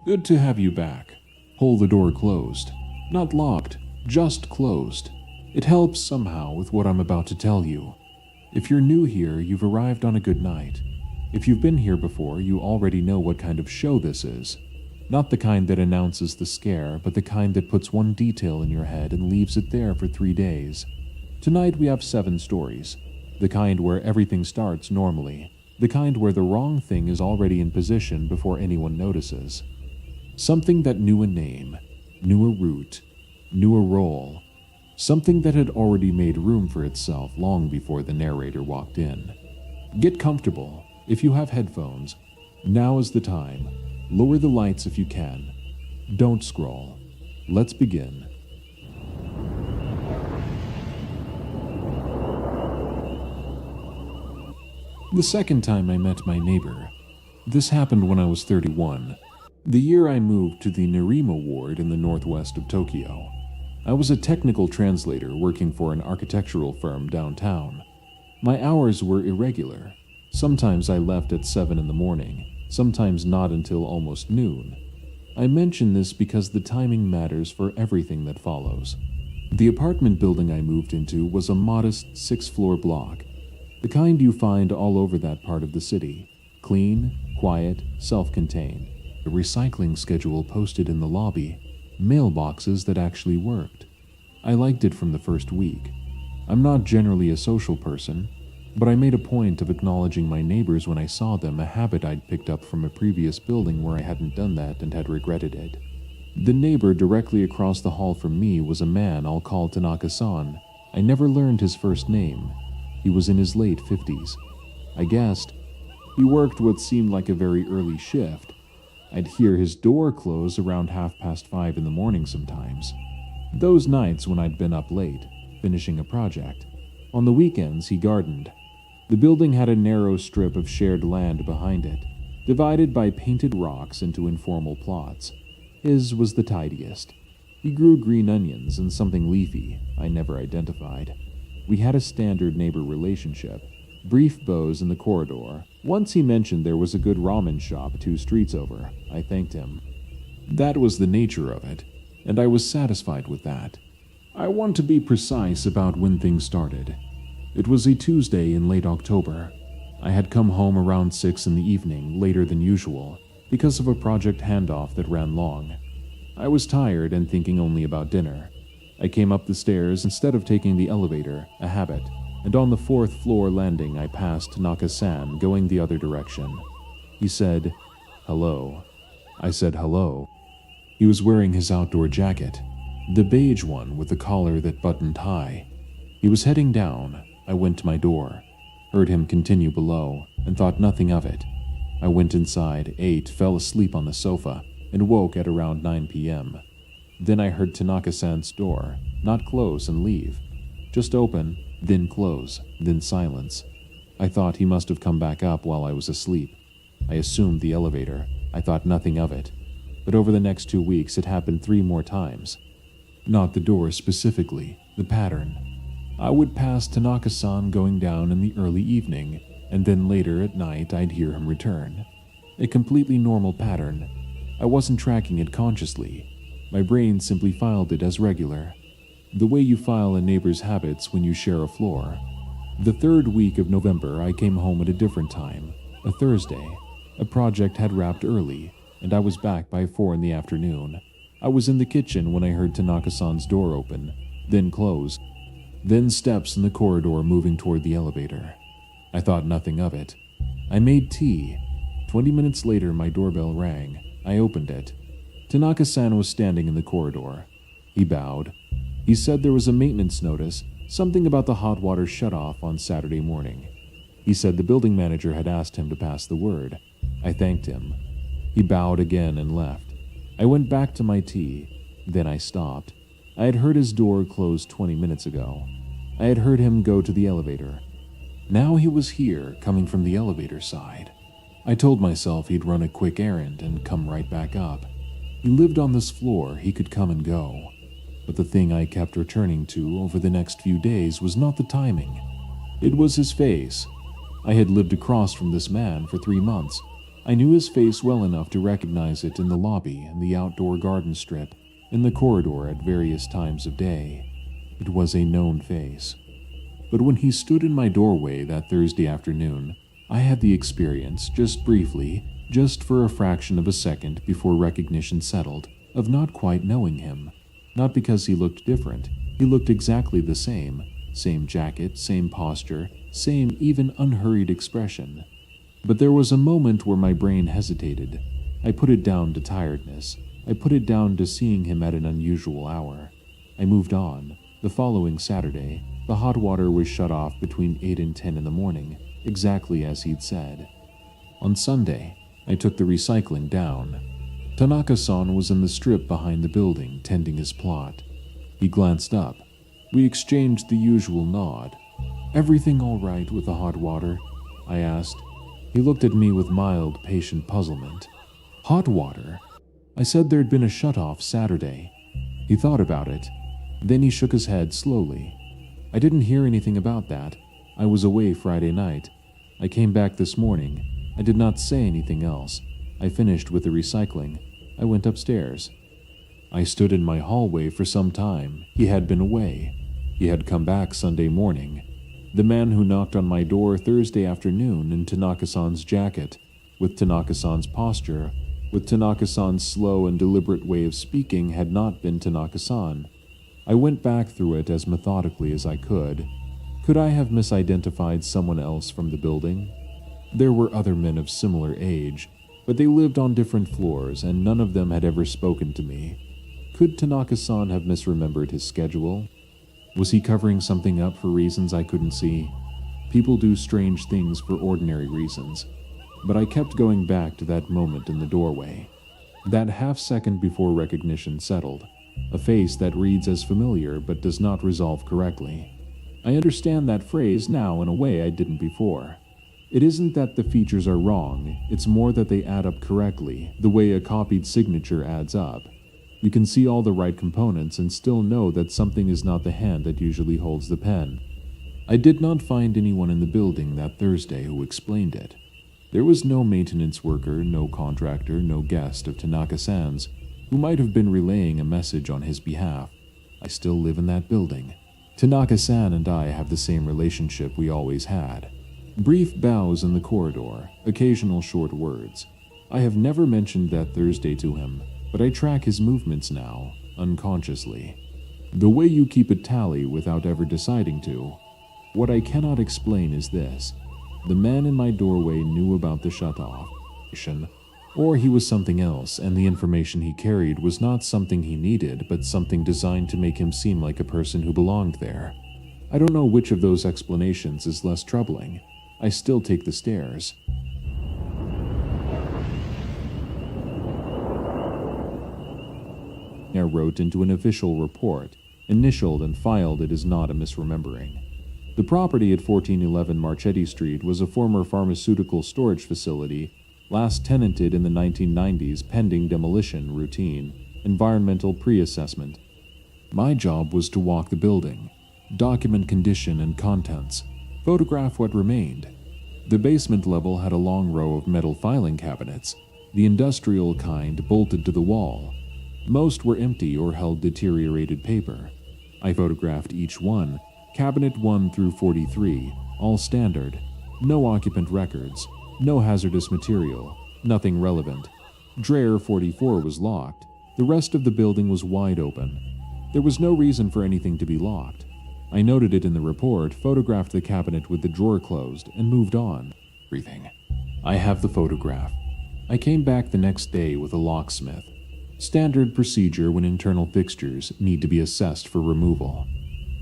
Good to have you back. Hold the door closed. Not locked, just closed. It helps somehow with what I'm about to tell you. If you're new here, you've arrived on a good night. If you've been here before, you already know what kind of show this is. Not the kind that announces the scare, but the kind that puts one detail in your head and leaves it there for 3 days. Tonight we have 7 stories. The kind where everything starts normally. The kind where the wrong thing is already in position before anyone notices. Something that knew a name, knew a route, knew a role. Something that had already made room for itself long before the narrator walked in. Get comfortable. If you have headphones, now is the time. Lower the lights if you can. Don't scroll. Let's begin. The second time I met my neighbor. This happened when I was 31, the year I moved to the Nerima ward in the northwest of Tokyo. I was a technical translator working for an architectural firm downtown. My hours were irregular. Sometimes I left at 7 in the morning, sometimes not until almost noon. I mention this because the timing matters for everything that follows. The apartment building I moved into was a modest 6-floor block, the kind you find all over that part of the city. Clean, quiet, self-contained. A recycling schedule posted in the lobby. Mailboxes that actually worked. I liked it from the first week. I'm not generally a social person, but I made a point of acknowledging my neighbors when I saw them, a habit I'd picked up from a previous building where I hadn't done that and had regretted it. The neighbor directly across the hall from me was a man I'll call Tanaka-san. I never learned his first name. He was in his late 50s. I guessed. He worked what seemed like a very early shift. I'd hear his door close around 5:30 in the morning sometimes. Those nights when I'd been up late, finishing a project. On the weekends, he gardened. The building had a narrow strip of shared land behind it, divided by painted rocks into informal plots. His was the tidiest. He grew green onions and something leafy I never identified. We had a standard neighbor relationship. Brief bows in the corridor. Once he mentioned there was a good ramen shop 2 streets over. I thanked him. That was the nature of it, and I was satisfied with that. I want to be precise about when things started. It was a Tuesday in late October. I had come home around 6 in the evening, later than usual, because of a project handoff that ran long. I was tired and thinking only about dinner. I came up the stairs instead of taking the elevator, a habit, and on the 4th floor landing I passed Tanaka-san going the other direction. He said, "Hello." I said hello. He was wearing his outdoor jacket, the beige one with the collar that buttoned high. He was heading down. I went to my door, heard him continue below, and thought nothing of it. I went inside, ate, fell asleep on the sofa, and woke at around 9 p.m. Then I heard Tanaka-san's door, not close and leave, just open, then close, then silence. I thought he must have come back up while I was asleep. I assumed the elevator. I thought nothing of it. But over the next 2 weeks it happened 3 more times. Not the door specifically, the pattern. I would pass Tanaka-san going down in the early evening, and then later at night I'd hear him return. A completely normal pattern. I wasn't tracking it consciously. My brain simply filed it as regular. The way you file a neighbor's habits when you share a floor. The 3rd week of November I came home at a different time, a Thursday. A project had wrapped early, and I was back by 4 in the afternoon. I was in the kitchen when I heard Tanaka-san's door open, then close, then steps in the corridor moving toward the elevator. I thought nothing of it. I made tea. 20 minutes later my doorbell rang. I opened it. Tanaka-san was standing in the corridor. He bowed. He said there was a maintenance notice, something about the hot water shut-off on Saturday morning. He said the building manager had asked him to pass the word. I thanked him. He bowed again and left. I went back to my tea. Then I stopped. I had heard his door close 20 minutes ago. I had heard him go to the elevator. Now he was here, coming from the elevator side. I told myself he'd run a quick errand and come right back up. He lived on this floor, he could come and go. But the thing I kept returning to over the next few days was not the timing. It was his face. I had lived across from this man for 3 months. I knew his face well enough to recognize it in the lobby and the outdoor garden strip, in the corridor at various times of day. It was a known face. But when he stood in my doorway that Thursday afternoon, I had the experience, just briefly, just for a fraction of a second before recognition settled, of not quite knowing him. Not because he looked different. He looked exactly the same. Same jacket, same posture, same even unhurried expression. But there was a moment where my brain hesitated. I put it down to tiredness. I put it down to seeing him at an unusual hour. I moved on. The following Saturday, the hot water was shut off between 8 and 10 in the morning, exactly as he'd said. On Sunday, I took the recycling down. Tanaka-san was in the strip behind the building, tending his plot. He glanced up. We exchanged the usual nod. "Everything all right with the hot water?" I asked. He looked at me with mild, patient puzzlement. "Hot water?" I said there'd been a shut-off Saturday. He thought about it. Then he shook his head slowly. "I didn't hear anything about that. I was away Friday night. I came back this morning. I did not say anything else. I finished with the recycling. I went upstairs." I stood in my hallway for some time. He had been away. He had come back Sunday morning. The man who knocked on my door Thursday afternoon in Tanaka-san's jacket, with Tanaka-san's posture, with Tanaka-san's slow and deliberate way of speaking had not been Tanaka-san. I went back through it as methodically as I could. Could I have misidentified someone else from the building? There were other men of similar age, but they lived on different floors and none of them had ever spoken to me. Could Tanaka-san have misremembered his schedule? Was he covering something up for reasons I couldn't see? People do strange things for ordinary reasons, but I kept going back to that moment in the doorway. That half second before recognition settled. A face that reads as familiar but does not resolve correctly. I understand that phrase now in a way I didn't before. It isn't that the features are wrong, it's more that they add up correctly, the way a copied signature adds up. You can see all the right components and still know that something is not the hand that usually holds the pen. I did not find anyone in the building that Thursday who explained it. There was no maintenance worker, no contractor, no guest of Tanaka-san's who might have been relaying a message on his behalf. I still live in that building. Tanaka-san and I have the same relationship we always had. Brief bows in the corridor, occasional short words. I have never mentioned that Thursday to him, but I track his movements now, unconsciously. The way you keep a tally without ever deciding to. What I cannot explain is this. The man in my doorway knew about the shut-off, or he was something else, and the information he carried was not something he needed, but something designed to make him seem like a person who belonged there. I don't know which of those explanations is less troubling. I still take the stairs. I wrote into an official report, initialed and filed it as not a misremembering. The property at 1411 Marchetti Street was a former pharmaceutical storage facility, last tenanted in the 1990s pending demolition routine, environmental pre-assessment. My job was to walk the building, document condition and contents, photograph what remained. The basement level had a long row of metal filing cabinets, the industrial kind bolted to the wall. Most were empty or held deteriorated paper. I photographed each one, cabinet 1 through 43, all standard, no occupant records, no hazardous material, nothing relevant. Drawer 44 was locked. The rest of the building was wide open. There was no reason for anything to be locked. I noted it in the report, photographed the cabinet with the drawer closed, and moved on. Everything. I have the photograph. I came back the next day with a locksmith. Standard procedure when internal fixtures need to be assessed for removal.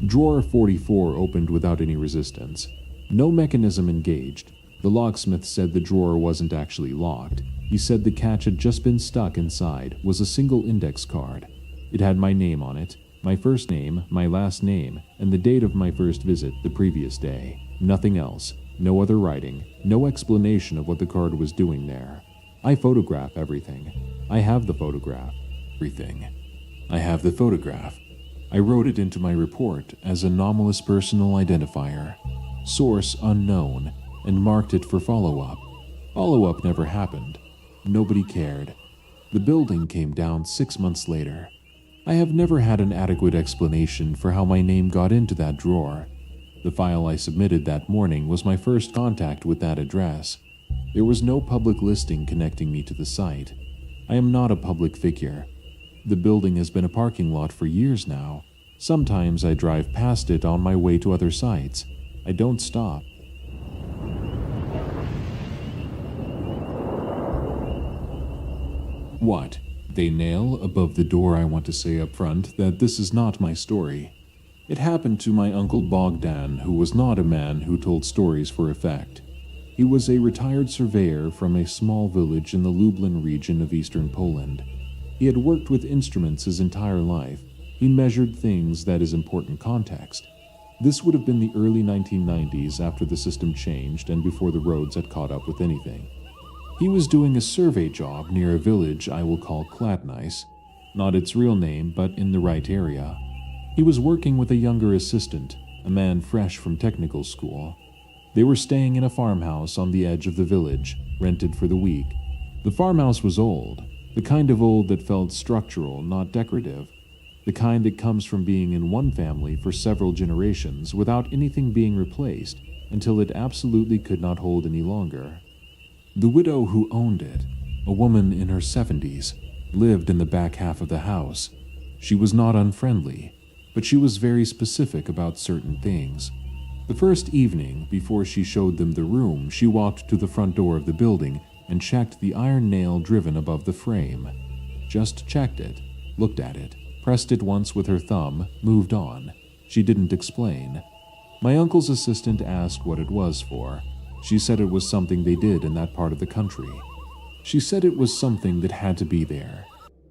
Drawer 44 opened without any resistance. No mechanism engaged. The locksmith said the drawer wasn't actually locked. He said the catch had just been stuck inside, was a single index card. It had my name on it, my first name, my last name, and the date of my first visit the previous day. Nothing else. No other writing. No explanation of what the card was doing there. I photograph everything. I have the photograph. Everything. I have the photograph. I wrote it into my report as anomalous personal identifier. Source unknown, and marked it for follow-up. Follow-up never happened. Nobody cared. The building came down 6 months later. I have never had an adequate explanation for how my name got into that drawer. The file I submitted that morning was my first contact with that address. There was no public listing connecting me to the site. I am not a public figure. The building has been a parking lot for years now. Sometimes I drive past it on my way to other sites. I don't stop. What? They nail above the door. I want to say up front that this is not my story. It happened to my uncle Bogdan, who was not a man who told stories for effect. He was a retired surveyor from a small village in the Lublin region of eastern Poland. He had worked with instruments his entire life. He measured things, that is important context. This would have been the early 1990s after the system changed and before the roads had caught up with anything. He was doing a survey job near a village I will call Kladnice, not its real name, but in the right area. He was working with a younger assistant, a man fresh from technical school. They were staying in a farmhouse on the edge of the village, rented for the week. The farmhouse was old, the kind of old that felt structural, not decorative, the kind that comes from being in one family for several generations without anything being replaced until it absolutely could not hold any longer. The widow who owned it, a woman in her 70s, lived in the back half of the house. She was not unfriendly, but she was very specific about certain things. The first evening, before she showed them the room, she walked to the front door of the building and checked the iron nail driven above the frame. Just checked it, looked at it, pressed it once with her thumb, moved on. She didn't explain. My uncle's assistant asked what it was for. She said it was something they did in that part of the country. She said it was something that had to be there.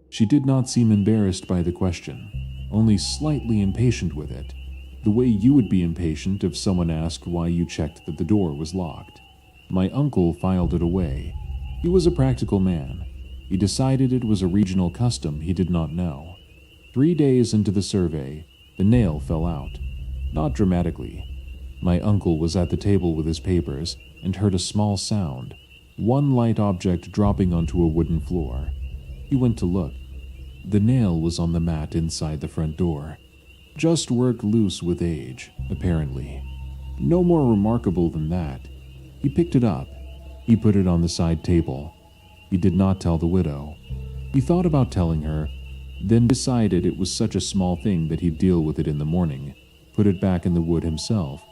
She did not seem embarrassed by the question, only slightly impatient with it, the way you would be impatient if someone asked why you checked that the door was locked. My uncle filed it away. He was a practical man. He decided it was a regional custom he did not know. 3 days into the survey, the nail fell out. Not dramatically. My uncle was at the table with his papers and heard a small sound, one light object dropping onto a wooden floor. He went to look. The nail was on the mat inside the front door. Just worked loose with age, apparently. No more remarkable than that. He picked it up. He put it on the side table. He did not tell the widow. He thought about telling her, then decided it was such a small thing that he'd deal with it in the morning, put it back in the wood himself,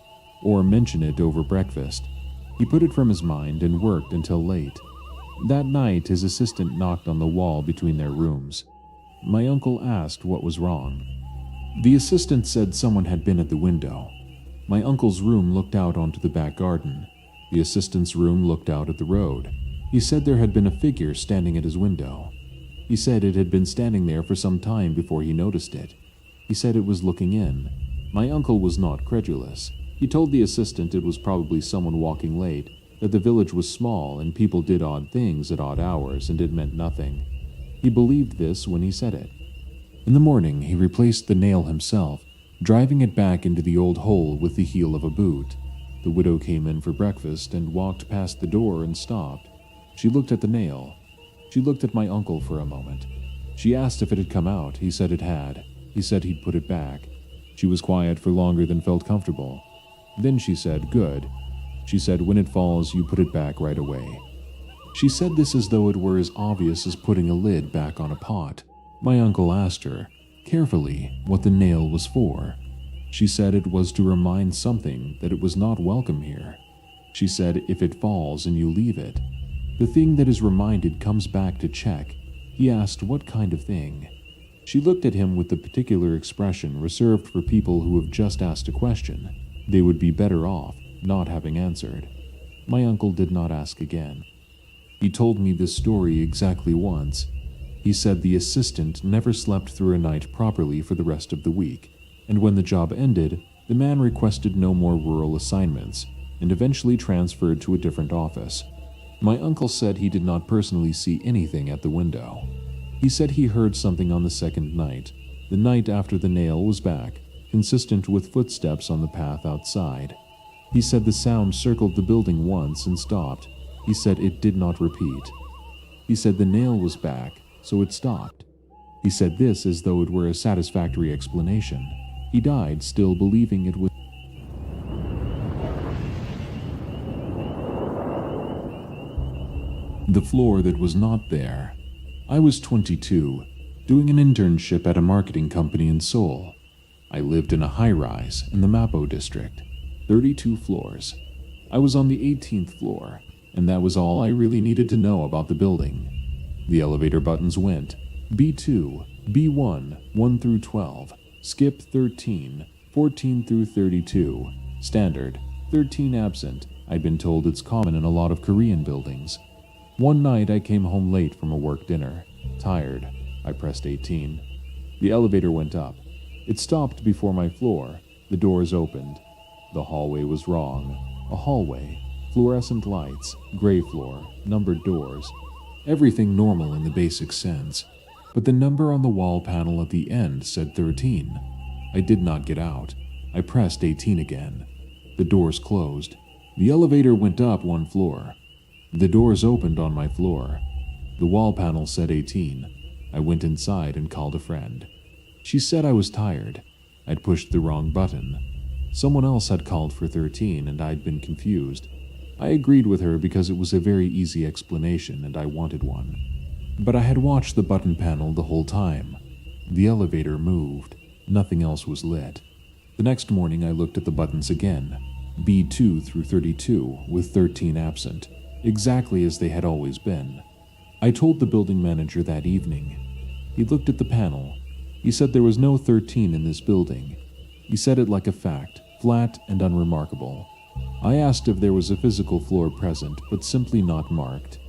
or mention it over breakfast. He put it from his mind and worked until late. That night, his assistant knocked on the wall between their rooms. My uncle asked what was wrong. The assistant said someone had been at the window. My uncle's room looked out onto the back garden. The assistant's room looked out at the road. He said there had been a figure standing at his window. He said it had been standing there for some time before he noticed it. He said it was looking in. My uncle was not credulous. He told the assistant it was probably someone walking late, that the village was small and people did odd things at odd hours and it meant nothing. He believed this when he said it. In the morning, he replaced the nail himself, driving it back into the old hole with the heel of a boot. The widow came in for breakfast and walked past the door and stopped. She looked at the nail. She looked at my uncle for a moment. She asked if it had come out. He said it had. He said he'd put it back. She was quiet for longer than felt comfortable. Then she said, "Good." She said, "When it falls, you put it back right away." She said this as though it were as obvious as putting a lid back on a pot. My uncle asked her, carefully, what the nail was for. She said it was to remind something that it was not welcome here. She said if it falls and you leave it, the thing that is reminded comes back to check. He asked what kind of thing. She looked at him with the particular expression reserved for people who have just asked a question. They would be better off not having answered. My uncle did not ask again. He told me this story exactly once. He said the assistant never slept through a night properly for the rest of the week, and when the job ended, the man requested no more rural assignments and eventually transferred to a different office. My uncle said he did not personally see anything at the window. He said he heard something on the second night, the night after the nail was back, consistent with footsteps on the path outside. He said the sound circled the building once and stopped. He said it did not repeat. He said the nail was back, so it stopped. He said this as though it were a satisfactory explanation. He died still believing it was. The floor that was not there. I was 22, doing an internship at a marketing company in Seoul. I lived in a high-rise in the Mapo district, 32 floors. I was on the 18th floor, and that was all I really needed to know about the building. The elevator buttons went B2, B1, 1 through 12, skip 13, 14 through 32, standard, 13 absent. I'd been told it's common in a lot of Korean buildings. One night I came home late from a work dinner. Tired, I pressed 18. The elevator went up. It stopped before my floor. The doors opened. The hallway was wrong. A hallway, fluorescent lights, gray floor, numbered doors. Everything normal in the basic sense. But the number on the wall panel at the end said 13. I did not get out. I pressed 18 again. The doors closed. The elevator went up one floor. The doors opened on my floor. The wall panel said 18. I went inside and called a friend. She said I was tired. I'd pushed the wrong button. Someone else had called for 13 and I'd been confused. I agreed with her because it was a very easy explanation and I wanted one. But I had watched the button panel the whole time. The elevator moved. Nothing else was lit. The next morning I looked at the buttons again. B2 through 32 with 13 absent. Exactly as they had always been. I told the building manager that evening. He looked at the panel. He said there was no 13 in this building. He said it like a fact, flat and unremarkable. I asked if there was a physical floor present, but simply not marked.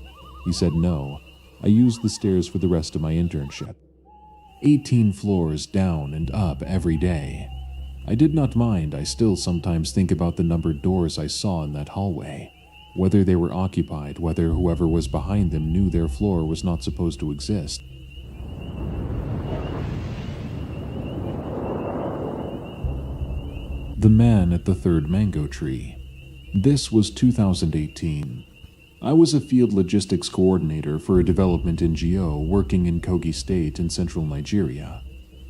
He said no. I used the stairs for the rest of my internship. 18 floors down and up every day. I did not mind. I still sometimes think about the numbered doors I saw in that hallway. Whether they were occupied, whether whoever was behind them knew their floor was not supposed to exist. The man at the third mango tree. This was 2018. I was a field logistics coordinator for a development NGO working in Kogi State in central Nigeria.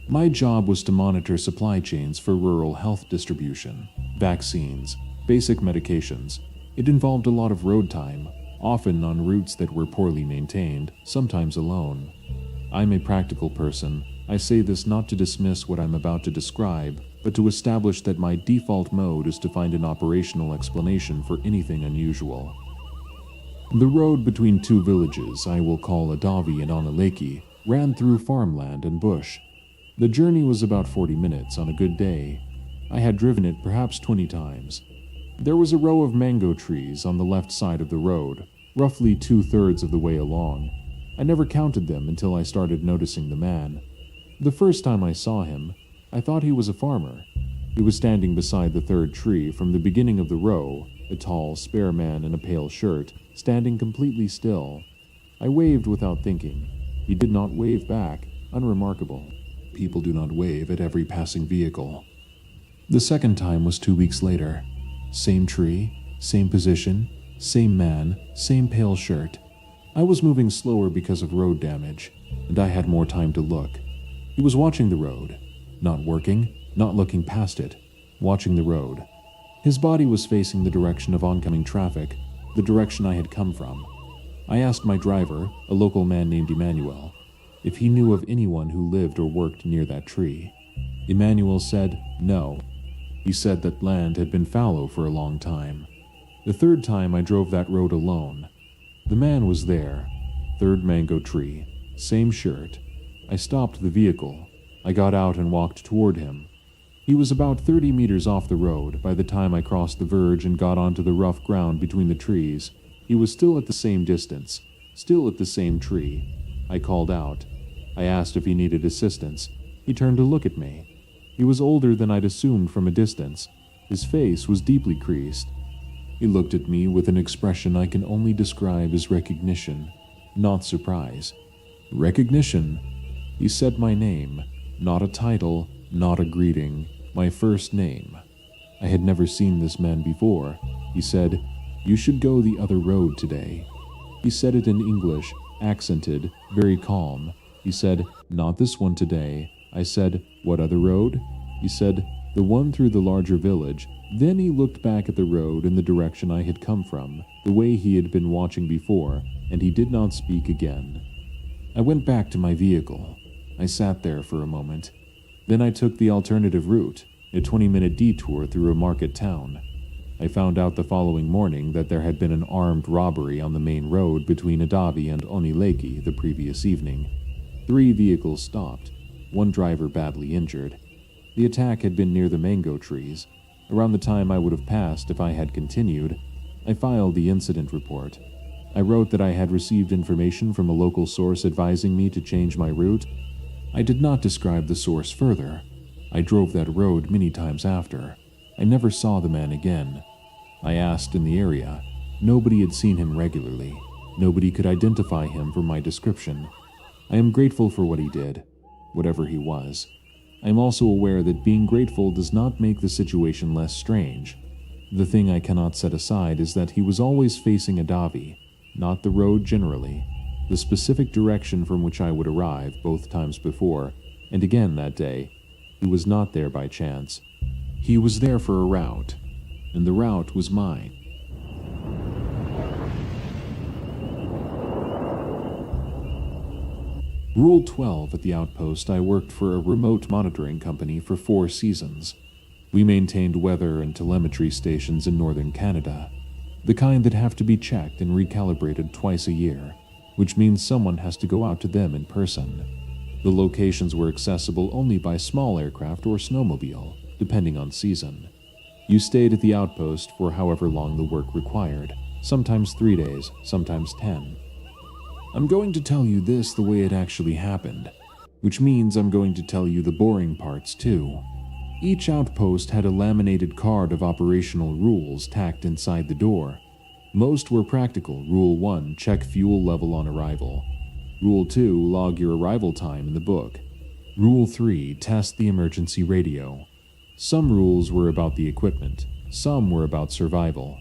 My job was to monitor supply chains for rural health distribution, vaccines, basic medications. It involved a lot of road time, often on routes that were poorly maintained, sometimes alone. I'm a practical person. I say this not to dismiss what I'm about to describe, but to establish that my default mode is to find an operational explanation for anything unusual. The road between two villages, I will call Adavi and Onaleki, ran through farmland and bush. The journey was about 40 minutes on a good day. I had driven it perhaps 20 times. There was a row of mango trees on the left side of the road, roughly 2/3 of the way along. I never counted them until I started noticing the man. The first time I saw him, I thought he was a farmer. He was standing beside the third tree from the beginning of the row, a tall, spare man in a pale shirt, standing completely still. I waved without thinking. He did not wave back, unremarkable. People do not wave at every passing vehicle. The second time was 2 weeks later. Same tree, same position, same man, same pale shirt. I was moving slower because of road damage, and I had more time to look. He was watching the road, not working, not looking past it, watching the road. His body was facing the direction of oncoming traffic, the direction I had come from. I asked my driver, a local man named Emmanuel, if he knew of anyone who lived or worked near that tree. Emmanuel said no. He said that land had been fallow for a long time. The third time I drove that road alone. The man was there, third mango tree, same shirt. I stopped the vehicle. I got out and walked toward him. He was about 30 meters off the road by the time I crossed the verge and got onto the rough ground between the trees. He was still at the same distance, still at the same tree. I called out. I asked if he needed assistance. He turned to look at me. He was older than I'd assumed from a distance. His face was deeply creased. He looked at me with an expression I can only describe as recognition, not surprise. Recognition? He said my name, not a title, not a greeting, my first name. I had never seen this man before. He said, "You should go the other road today." He said it in English, accented, very calm. He said, "Not this one today." I said, "What other road?" He said, "The one through the larger village." Then he looked back at the road in the direction I had come from, the way he had been watching before, and he did not speak again. I went back to my vehicle. I sat there for a moment. Then I took the alternative route, a 20-minute detour through a market town. I found out the following morning that there had been an armed robbery on the main road between Adabi and Onileki the previous evening. 3 vehicles stopped, one driver badly injured. The attack had been near the mango trees. Around the time I would have passed if I had continued, I filed the incident report. I wrote that I had received information from a local source advising me to change my route. I did not describe the source further. I drove that road many times after. I never saw the man again. I asked in the area. Nobody had seen him regularly. Nobody could identify him from my description. I am grateful for what he did, whatever he was. I am also aware that being grateful does not make the situation less strange. The thing I cannot set aside is that he was always facing Adavi, not the road generally, the specific direction from which I would arrive both times before, and again that day. He was not there by chance. He was there for a route, and the route was mine. Rule 12 at the outpost. I worked for a remote monitoring company for 4 seasons. We maintained weather and telemetry stations in northern Canada, the kind that have to be checked and recalibrated twice a year, which means someone has to go out to them in person. The locations were accessible only by small aircraft or snowmobile, depending on season. You stayed at the outpost for however long the work required, sometimes 3 days, sometimes 10. I'm going to tell you this the way it actually happened, which means I'm going to tell you the boring parts too. Each outpost had a laminated card of operational rules tacked inside the door. Most were practical. Rule 1, check fuel level on arrival. Rule 2, log your arrival time in the book. Rule 3, test the emergency radio. Some rules were about the equipment, some were about survival.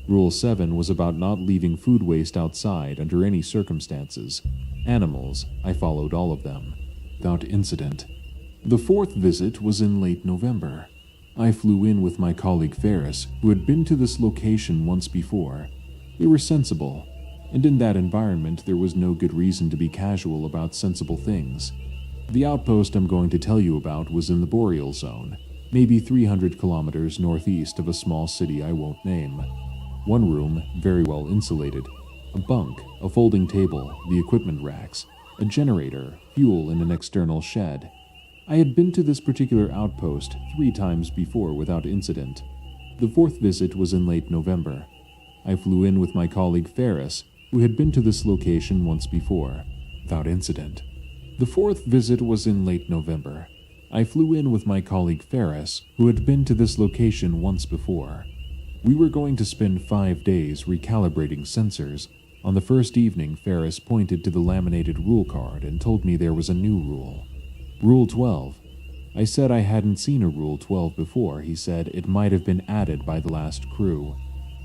Rule 7 was about not leaving food waste outside under any circumstances. Animals, I followed all of them, without incident. The 4th visit was in late November. I flew in with my colleague Ferris, who had been to this location once before. We were sensible, and in that environment there was no good reason to be casual about sensible things. The outpost I'm going to tell you about was in the boreal zone, maybe 300 kilometers northeast of a small city I won't name. One room, very well insulated, a bunk, a folding table, the equipment racks, a generator, fuel in an external shed. I had been to this particular outpost 3 times before without incident. The 4th visit was in late November. I flew in with my colleague Ferris, who had been to this location once before, without incident. The 4th visit was in late November. I flew in with my colleague Ferris, who had been to this location once before. We were going to spend 5 days recalibrating sensors. On the first evening, Ferris pointed to the laminated rule card and told me there was a new rule. Rule 12. I said I hadn't seen a Rule 12 before. He said it might have been added by the last crew.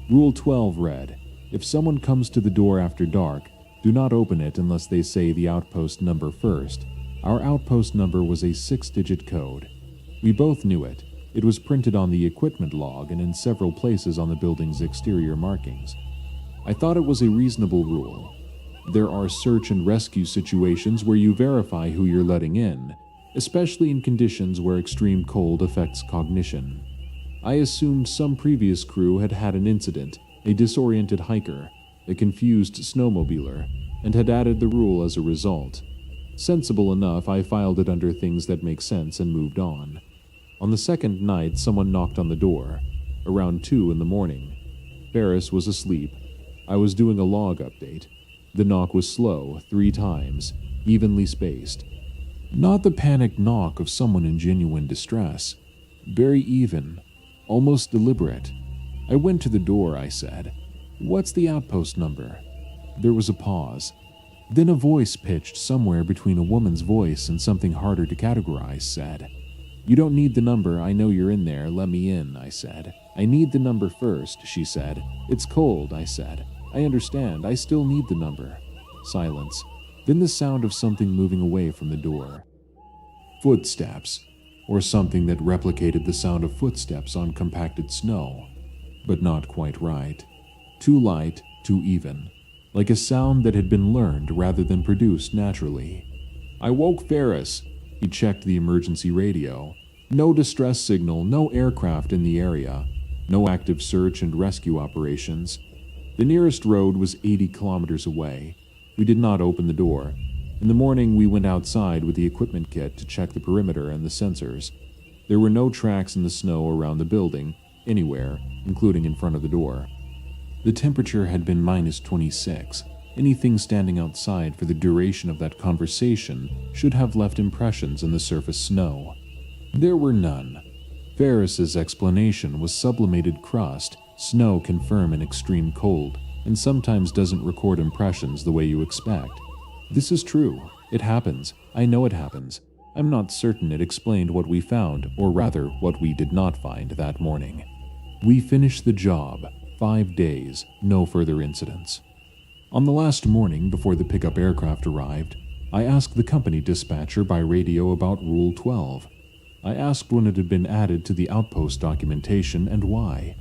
Rule 12 read, if someone comes to the door after dark, do not open it unless they say the outpost number first. Our outpost number was a 6-digit code. We both knew it. It was printed on the equipment log and in several places on the building's exterior markings. I thought it was a reasonable rule. There are search and rescue situations where you verify who you're letting in, especially in conditions where extreme cold affects cognition. I assumed some previous crew had had an incident, a disoriented hiker, a confused snowmobiler, and had added the rule as a result. Sensible enough, I filed it under things that make sense and moved on. On the 2nd night, someone knocked on the door, around 2 in the morning. Ferris was asleep. I was doing a log update. The knock was slow, 3 times, evenly spaced. Not the panicked knock of someone in genuine distress. Very even, almost deliberate. I went to the door, I said, "What's the outpost number?" There was a pause. Then a voice pitched somewhere between a woman's voice and something harder to categorize said, "You don't need the number, I know you're in there, let me in," I said. "I need the number first," she said. "It's cold," I said. "I understand, I still need the number." Silence. Then the sound of something moving away from the door. Footsteps, or something that replicated the sound of footsteps on compacted snow, but not quite right. Too light, too even, like a sound that had been learned rather than produced naturally. I woke Ferris. He checked the emergency radio. No distress signal, no aircraft in the area, no active search and rescue operations. The nearest road was 80 kilometers away. We did not open the door. In the morning, we went outside with the equipment kit to check the perimeter and the sensors. There were no tracks in the snow around the building, anywhere, including in front of the door. The temperature had been minus 26. Anything standing outside for the duration of that conversation should have left impressions in the surface snow. There were none. Ferris's explanation was sublimated crust. Snow can firm in extreme cold, and sometimes doesn't record impressions the way you expect. This is true. It happens. I know it happens. I'm not certain it explained what we found, or rather, what we did not find that morning. We finished the job. 5 days, no further incidents. On the last morning before the pickup aircraft arrived, I asked the company dispatcher by radio about Rule 12. I asked when it had been added to the outpost documentation and why.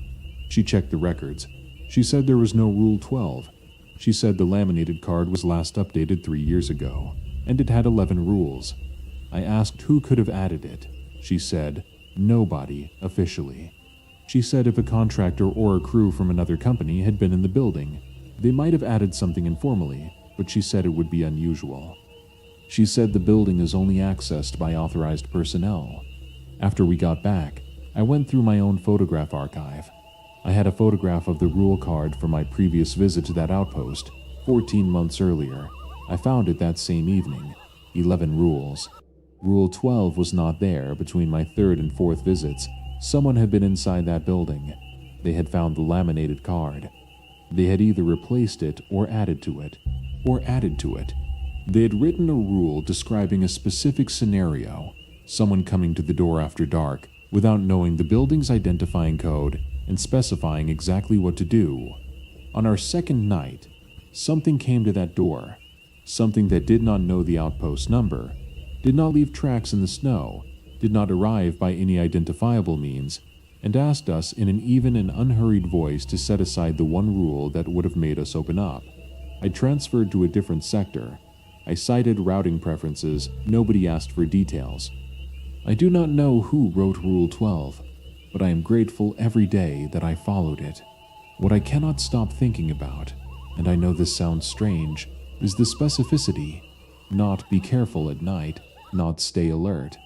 She checked the records. She said there was no Rule 12. She said the laminated card was last updated 3 years ago, and it had 11 rules. I asked who could have added it. She said, nobody, officially. She said if a contractor or a crew from another company had been in the building, they might have added something informally, but she said it would be unusual. She said the building is only accessed by authorized personnel. After we got back, I went through my own photograph archive. I had a photograph of the rule card from my previous visit to that outpost, 14 months earlier. I found it that same evening. 11 rules. Rule 12 was not there between my third and fourth visits. Someone had been inside that building. They had found the laminated card. They had either replaced it or added to it. They had written a rule describing a specific scenario, someone coming to the door after dark without knowing the building's identifying code and specifying exactly what to do. On our second night, something came to that door, something that did not know the outpost number, did not leave tracks in the snow, did not arrive by any identifiable means, and asked us in an even and unhurried voice to set aside the one rule that would have made us open up. I transferred to a different sector. I cited routing preferences. Nobody asked for details. I do not know who wrote Rule 12, but I am grateful every day that I followed it. What I cannot stop thinking about, and I know this sounds strange, is the specificity. Not be careful at night, not stay alert.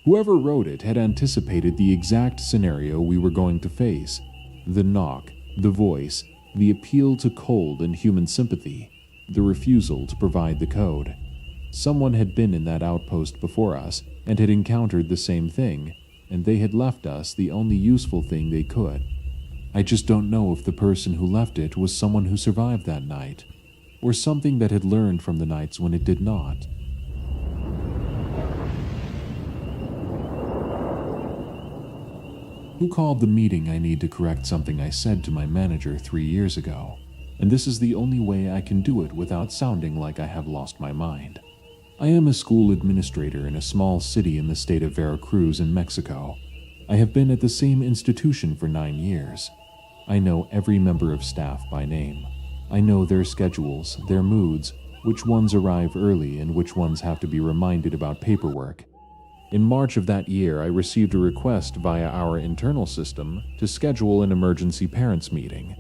Whoever wrote it had anticipated the exact scenario we were going to face. The knock, the voice, the appeal to cold and human sympathy, the refusal to provide the code. Someone had been in that outpost before us and had encountered the same thing, and they had left us the only useful thing they could. I just don't know if the person who left it was someone who survived that night, or something that had learned from the nights when it did not. Who called the meeting? I need to correct something I said to my manager 3 years ago, and this is the only way I can do it without sounding like I have lost my mind. I am a school administrator in a small city in the state of Veracruz in Mexico. I have been at the same institution for 9 years. I know every member of staff by name. I know their schedules, their moods, which ones arrive early and which ones have to be reminded about paperwork. In March of that year, I received a request via our internal system to schedule an emergency parents meeting.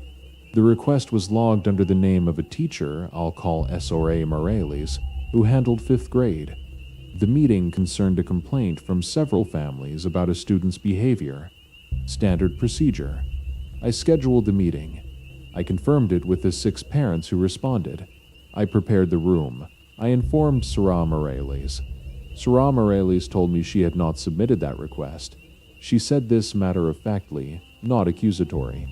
The request was logged under the name of a teacher I'll call Sra. Morales, who handled 5th grade. The meeting concerned a complaint from several families about a student's behavior. Standard procedure. I scheduled the meeting. I confirmed it with the 6 parents who responded. I prepared the room. I informed Sra. Morales. Sra. Morales told me she had not submitted that request. She said this matter-of-factly, not accusatory.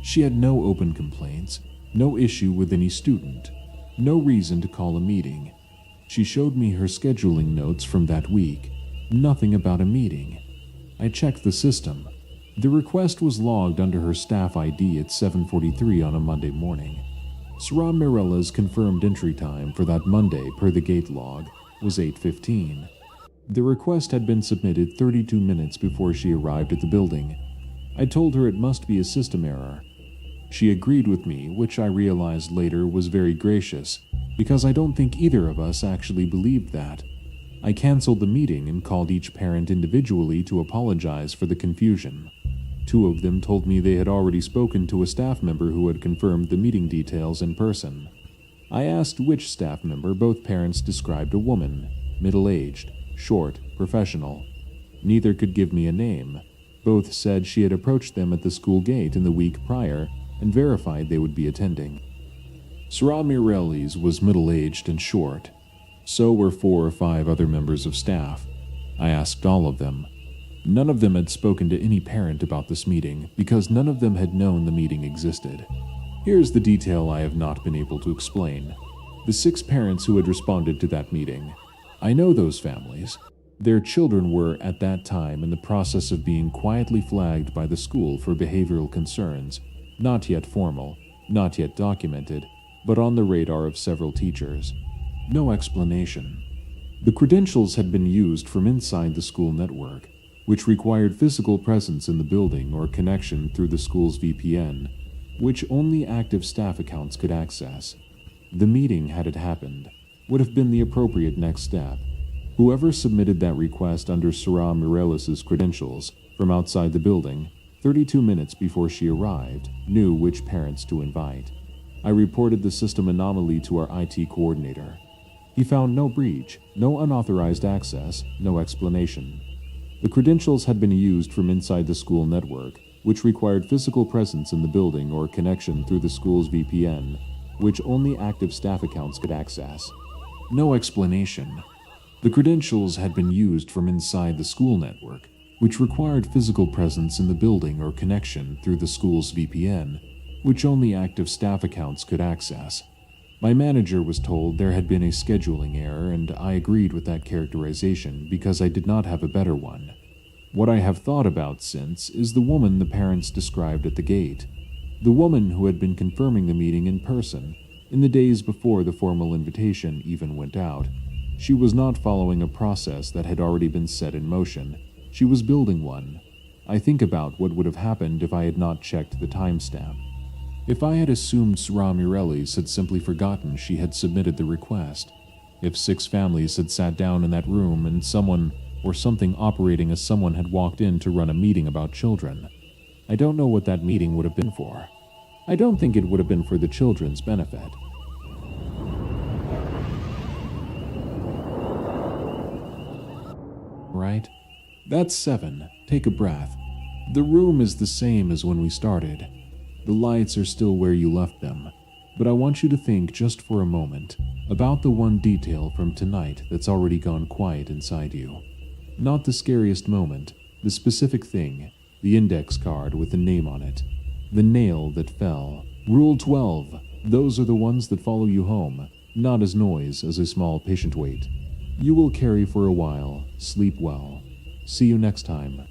She had no open complaints, no issue with any student, no reason to call a meeting. She showed me her scheduling notes from that week. Nothing about a meeting. I checked the system. The request was logged under her staff ID at 7:43 on a Monday morning. Sarah Mirella's confirmed entry time for that Monday per the gate log was 8:15. The request had been submitted 32 minutes before she arrived at the building. I told her it must be a system error. She agreed with me, which I realized later was very gracious, because I don't think either of us actually believed that. I canceled the meeting and called each parent individually to apologize for the confusion. 2 of them told me they had already spoken to a staff member who had confirmed the meeting details in person. I asked which staff member. Both parents described a woman, middle-aged, short, professional. Neither could give me a name. Both said she had approached them at the school gate in the week prior and verified they would be attending. Sarah Mireles was middle-aged and short. So were 4 or 5 other members of staff. I asked all of them. None of them had spoken to any parent about this meeting because none of them had known the meeting existed. Here's the detail I have not been able to explain. The 6 parents who had responded to that meeting. I know those families. Their children were, at that time, in the process of being quietly flagged by the school for behavioral concerns, not yet formal, not yet documented, but on the radar of several teachers. No explanation. The credentials had been used from inside the school network, which required physical presence in the building or connection through the school's VPN, which only active staff accounts could access. The meeting, had it happened, would have been the appropriate next step. Whoever submitted that request under Sarah Mireles' credentials from outside the building, 32 minutes before she arrived, knew which parents to invite. I reported the system anomaly to our IT coordinator. He found no breach, no unauthorized access, no explanation. The credentials had been used from inside the school network, which required physical presence in the building or connection through the school's VPN, which only active staff accounts could access. No explanation. The credentials had been used from inside the school network, which required physical presence in the building or connection through the school's VPN, which only active staff accounts could access. My manager was told there had been a scheduling error, and I agreed with that characterization because I did not have a better one. What I have thought about since is the woman the parents described at the gate. The woman who had been confirming the meeting in person, in the days before the formal invitation even went out. She was not following a process that had already been set in motion. She was building one. I think about what would have happened if I had not checked the timestamp. If I had assumed Sarah Mireles had simply forgotten she had submitted the request. If 6 families had sat down in that room and someone or something operating as someone had walked in to run a meeting about children. I don't know what that meeting would have been for. I don't think it would have been for the children's benefit. Right? That's 7. Take a breath. The room is the same as when we started. The lights are still where you left them, but I want you to think just for a moment about the one detail from tonight that's already gone quiet inside you. Not the scariest moment, the specific thing, the index card with the name on it, the nail that fell. Rule 12. Those are the ones that follow you home, not as noise, as a small patient weight. You will carry for a while. Sleep well. See you next time.